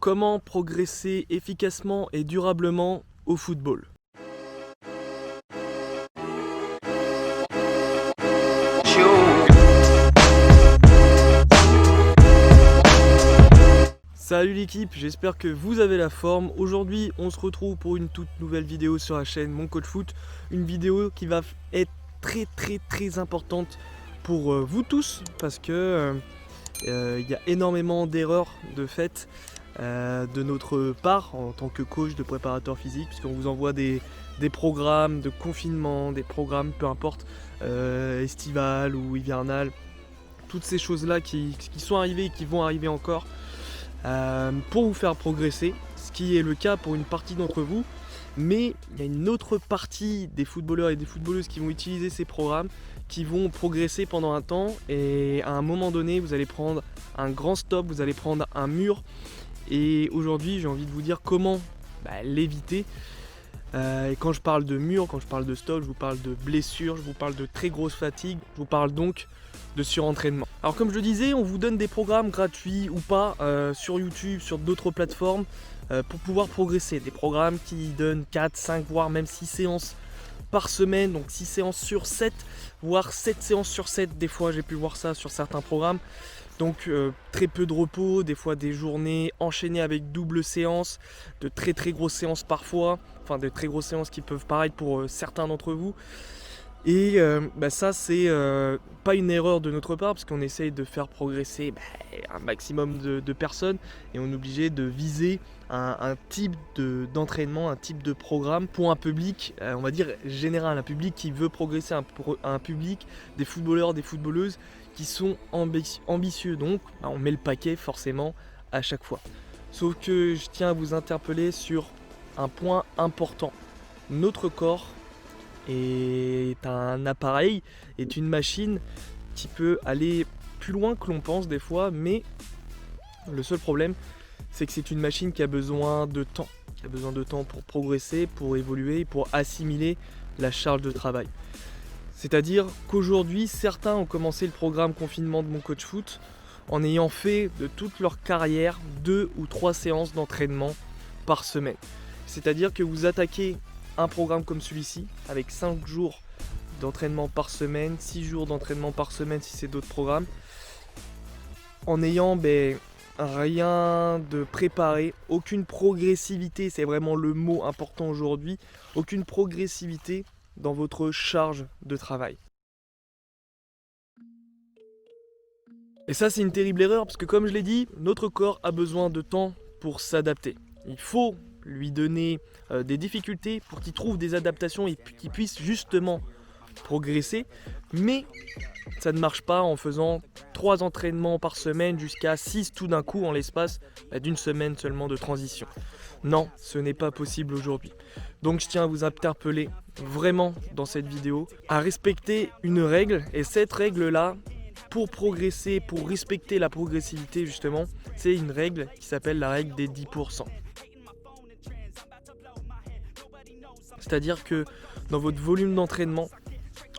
Comment progresser efficacement et durablement au football? Salut l'équipe, j'espère que vous avez la forme. Aujourd'hui, on se retrouve pour une toute nouvelle vidéo sur la chaîne Mon Coach Foot. Une vidéo qui va être très importante pour vous tous parce que il y a énormément d'erreurs de fait de notre part en tant que coach de préparateur physique, puisqu'on vous envoie des programmes de confinement, des programmes peu importe, estival ou hivernal, toutes ces choses là qui sont arrivées et qui vont arriver encore pour vous faire progresser, ce qui est le cas pour une partie d'entre vous. Mais il y a une autre partie des footballeurs et des footballeuses qui vont utiliser ces programmes, qui vont progresser pendant un temps, et à un moment donné vous allez prendre un grand stop, vous allez prendre un mur. Et aujourd'hui j'ai envie de vous dire comment l'éviter. Et quand je parle de mur, quand je parle de stop, je vous parle de blessures, je vous parle de très grosse fatigue, je vous parle donc de surentraînement. Alors comme je le disais, on vous donne des programmes gratuits ou pas sur YouTube, sur d'autres plateformes pour pouvoir progresser. Des programmes qui donnent 4, 5, voire même 6 séances par semaine, donc 6 séances sur 7, voire 7 séances sur 7, des fois j'ai pu voir ça sur certains programmes. Donc très peu de repos, des fois des journées enchaînées avec double séance, de très grosses séances parfois, enfin de très grosses séances qui peuvent paraître pour certains d'entre vous. Et ça c'est pas une erreur de notre part, parce qu'on essaye de faire progresser un maximum de personnes, et on est obligé de viser un type d'entraînement, un type de programme pour un public, on va dire général, un public qui veut progresser, un public des footballeurs, des footballeuses qui sont ambitieux. Donc on met le paquet forcément à chaque fois. Sauf que je tiens à vous interpeller sur un point important. Notre corps est un appareil, est une machine qui peut aller plus loin que l'on pense des fois, mais le seul problème c'est que c'est une machine qui a besoin de temps, pour progresser, pour évoluer, pour assimiler la charge de travail. C'est-à-dire qu'aujourd'hui, certains ont commencé le programme confinement de Mon Coach Foot en ayant fait de toute leur carrière 2 ou 3 séances d'entraînement par semaine. C'est-à-dire que vous attaquez un programme comme celui-ci avec 5 jours d'entraînement par semaine, 6 jours d'entraînement par semaine si c'est d'autres programmes, en ayant rien de préparé, aucune progressivité, c'est vraiment le mot important aujourd'hui, aucune progressivité dans votre charge de travail. Et ça c'est une terrible erreur, parce que comme je l'ai dit, notre corps a besoin de temps pour s'adapter. Il faut lui donner des difficultés pour qu'il trouve des adaptations et qu'il puisse justement progresser, mais ça ne marche pas en faisant 3 entraînements par semaine jusqu'à 6 tout d'un coup en l'espace d'une semaine seulement de transition. Non, ce n'est pas possible aujourd'hui. Donc je tiens à vous interpeller vraiment dans cette vidéo à respecter une règle, et cette règle là, pour progresser, pour respecter la progressivité justement, c'est une règle qui s'appelle la règle des 10%. C'est-à-dire que dans votre volume d'entraînement,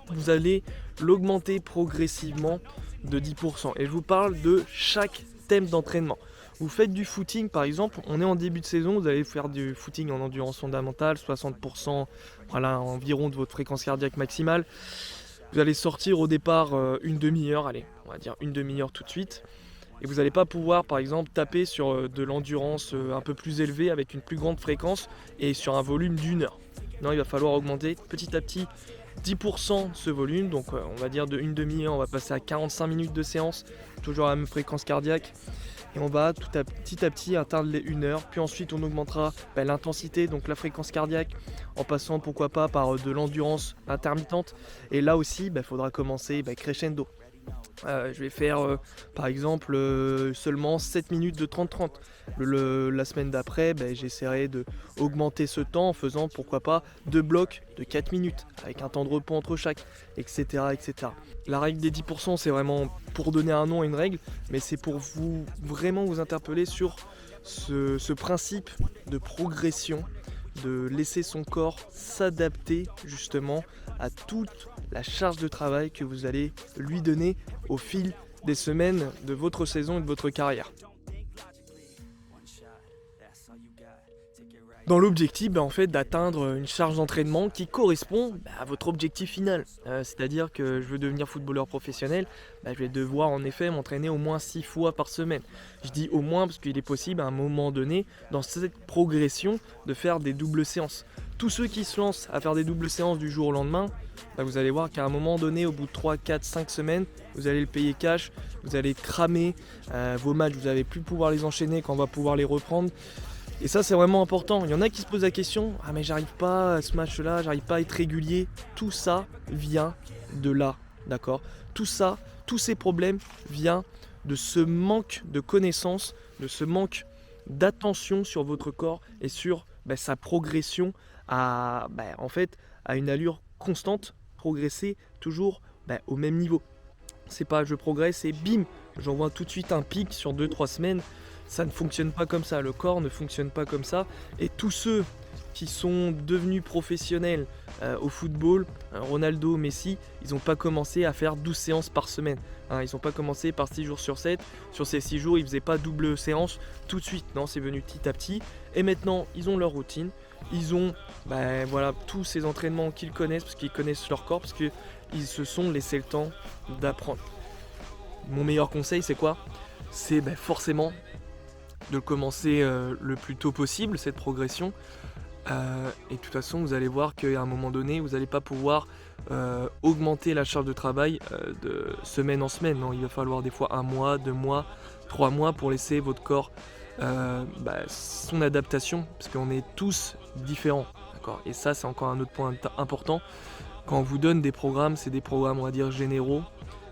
vous allez l'augmenter progressivement de 10%. Et je vous parle de chaque thème d'entraînement. Vous faites du footing par exemple, on est en début de saison, vous allez faire du footing en endurance fondamentale, 60%, voilà, environ de votre fréquence cardiaque maximale. Vous allez sortir au départ une demi-heure, allez, on va dire une demi-heure tout de suite. Et vous n'allez pas pouvoir par exemple taper sur de l'endurance un peu plus élevée avec une plus grande fréquence et sur un volume d'1 heure. Non, il va falloir augmenter petit à petit 10% ce volume, donc on va dire de une demi-heure, on va passer à 45 minutes de séance, toujours à la même fréquence cardiaque, et on va petit à petit atteindre les 1 heure, puis ensuite on augmentera l'intensité, donc la fréquence cardiaque, en passant pourquoi pas par de l'endurance intermittente, et là aussi il faudra commencer crescendo. Je vais faire par exemple seulement 7 minutes de 30-30. La semaine d'après, j'essaierai de augmenter ce temps en faisant pourquoi pas 2 blocs de 4 minutes avec un temps de repos entre chaque, etc. La règle des 10%, c'est vraiment pour donner un nom à une règle, mais c'est pour vraiment vous interpeller sur ce principe de progression, de laisser son corps s'adapter justement à toute la charge de travail que vous allez lui donner au fil des semaines de votre saison et de votre carrière. Dans l'objectif en fait d'atteindre une charge d'entraînement qui correspond à votre objectif final. C'est-à-dire que je veux devenir footballeur professionnel, je vais devoir en effet m'entraîner au moins 6 fois par semaine. Je dis au moins parce qu'il est possible à un moment donné dans cette progression de faire des doubles séances. Tous ceux qui se lancent à faire des doubles séances du jour au lendemain, vous allez voir qu'à un moment donné, au bout de 3, 4, 5 semaines, vous allez le payer cash, vous allez cramer vos matchs, vous n'allez plus pouvoir les enchaîner quand on va pouvoir les reprendre. Et ça c'est vraiment important. Il y en a qui se posent la question, ah mais j'arrive pas à ce match là, j'arrive pas à être régulier. Tout ça vient de là, d'accord? Tout ça, tous ces problèmes viennent de ce manque de connaissances, de ce manque d'attention sur votre corps et sur sa progression à, en fait, à une allure constante, progresser toujours au même niveau. C'est pas je progresse et bim, j'envoie tout de suite un pic sur 2-3 semaines. Ça ne fonctionne pas comme ça, le corps ne fonctionne pas comme ça. Et tous ceux qui sont devenus professionnels au football, Ronaldo, Messi, ils n'ont pas commencé à faire 12 séances par semaine. Ils n'ont pas commencé par 6 jours sur 7. Sur ces 6 jours, ils ne faisaient pas double séance tout de suite. Non, c'est venu petit à petit. Et maintenant, ils ont leur routine. Ils ont voilà, tous ces entraînements qu'ils connaissent, parce qu'ils connaissent leur corps, parce qu'ils se sont laissé le temps d'apprendre. Mon meilleur conseil, c'est quoi? C'est forcément de commencer le plus tôt possible, cette progression. Et de toute façon, vous allez voir qu'à un moment donné, vous n'allez pas pouvoir augmenter la charge de travail de semaine en semaine. Non, il va falloir des fois 1 mois, 2 mois, 3 mois pour laisser votre corps son adaptation, parce qu'on est tous différents. D'accord ? Et ça, c'est encore un autre point important. Quand on vous donne des programmes, c'est des programmes, on va dire, généraux.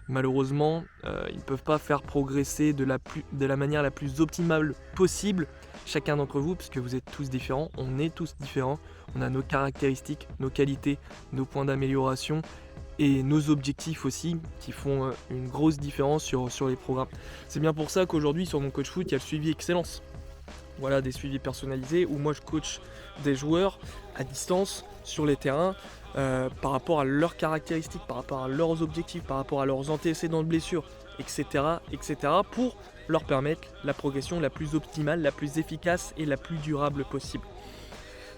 Malheureusement, ils ne peuvent pas faire progresser de la manière la plus optimale possible chacun d'entre vous, puisque vous êtes tous différents, on est tous différents, on a nos caractéristiques, nos qualités, nos points d'amélioration et nos objectifs aussi qui font une grosse différence sur les programmes. C'est bien pour ça qu'aujourd'hui sur mon coach foot, il y a le suivi excellence. Voilà, des suivis personnalisés où moi je coach des joueurs à distance sur les terrains par rapport à leurs caractéristiques, par rapport à leurs objectifs, par rapport à leurs antécédents de blessures, etc., etc. pour leur permettre la progression la plus optimale, la plus efficace et la plus durable possible.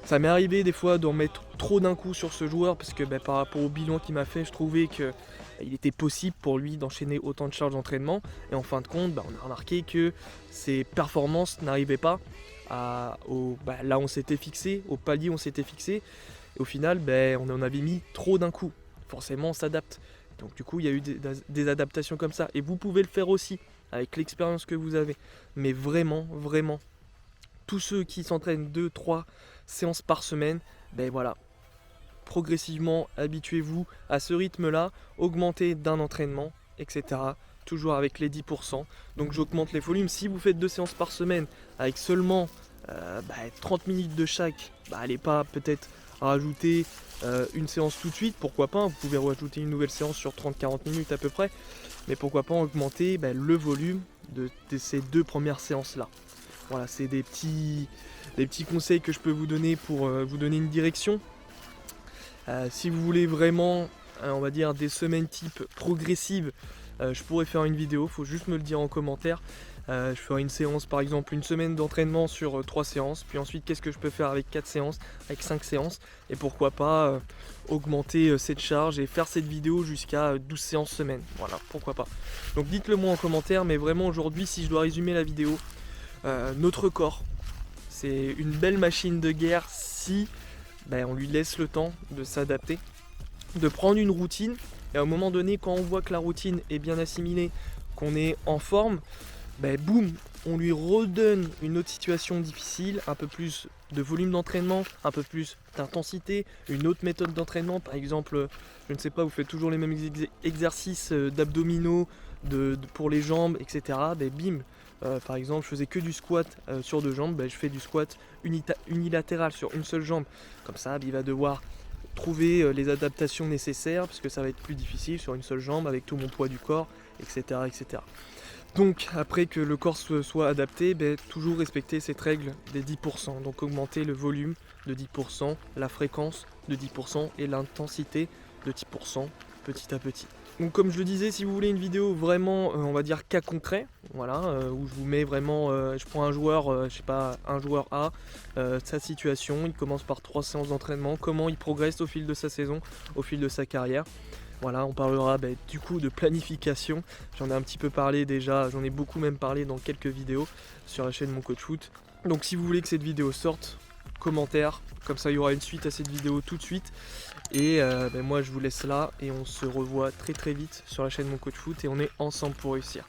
Ça m'est arrivé des fois d'en mettre trop d'un coup sur ce joueur parce que par rapport au bilan qu'il m'a fait, je trouvais qu'il était possible pour lui d'enchaîner autant de charges d'entraînement. Et en fin de compte, on a remarqué que ses performances n'arrivaient pas là où on s'était fixé, au palier où on s'était fixé. Et au final, on en avait mis trop d'un coup. Forcément, on s'adapte. Donc du coup, il y a eu des adaptations comme ça. Et vous pouvez le faire aussi avec l'expérience que vous avez. Mais vraiment, vraiment, tous ceux qui s'entraînent 2-3 séances par semaine, voilà, progressivement habituez-vous à ce rythme-là, augmentez d'un entraînement, etc. Toujours avec les 10%. Donc j'augmente les volumes. Si vous faites 2 séances par semaine avec seulement 30 minutes de chaque, allez pas peut-être rajouter une séance tout de suite, pourquoi pas, vous pouvez rajouter une nouvelle séance sur 30-40 minutes à peu près, mais pourquoi pas augmenter le volume de ces 2 premières séances là. Voilà, c'est des petits conseils que je peux vous donner pour vous donner une direction. Si vous voulez vraiment, on va dire, des semaines type progressives, je pourrais faire une vidéo, faut juste me le dire en commentaire. Je ferai une séance, par exemple une semaine d'entraînement sur 3 séances, puis ensuite qu'est-ce que je peux faire avec 4 séances, avec 5 séances, et pourquoi pas augmenter cette charge et faire cette vidéo jusqu'à 12 séances semaine. Voilà, pourquoi pas. Donc dites-le moi en commentaire, mais vraiment aujourd'hui, si je dois résumer la vidéo, notre corps, c'est une belle machine de guerre si on lui laisse le temps de s'adapter, de prendre une routine, et à un moment donné, quand on voit que la routine est bien assimilée, qu'on est en forme, boum, on lui redonne une autre situation difficile, un peu plus de volume d'entraînement, un peu plus d'intensité, une autre méthode d'entraînement, par exemple, je ne sais pas, vous faites toujours les mêmes exercices d'abdominaux, pour les jambes, etc. Bim, par exemple, je faisais que du squat sur 2 jambes, je fais du squat unilatéral sur une seule jambe. Comme ça, il va devoir trouver les adaptations nécessaires, parce que ça va être plus difficile sur une seule jambe avec tout mon poids du corps, etc. etc. Donc, après que le corps soit adapté, toujours respecter cette règle des 10%. Donc, augmenter le volume de 10%, la fréquence de 10% et l'intensité de 10% petit à petit. Donc comme je le disais, si vous voulez une vidéo vraiment, on va dire cas concret, voilà, où je vous mets vraiment, je prends un joueur, je sais pas, un joueur A, sa situation, il commence par 3 séances d'entraînement, comment il progresse au fil de sa saison, au fil de sa carrière. Voilà, on parlera du coup de planification, j'en ai un petit peu parlé déjà, j'en ai beaucoup même parlé dans quelques vidéos sur la chaîne Mon Coach Foot. Donc si vous voulez que cette vidéo sorte, commentaire, comme ça il y aura une suite à cette vidéo tout de suite. Et moi je vous laisse là et on se revoit très vite sur la chaîne Mon Coach Foot et on est ensemble pour réussir.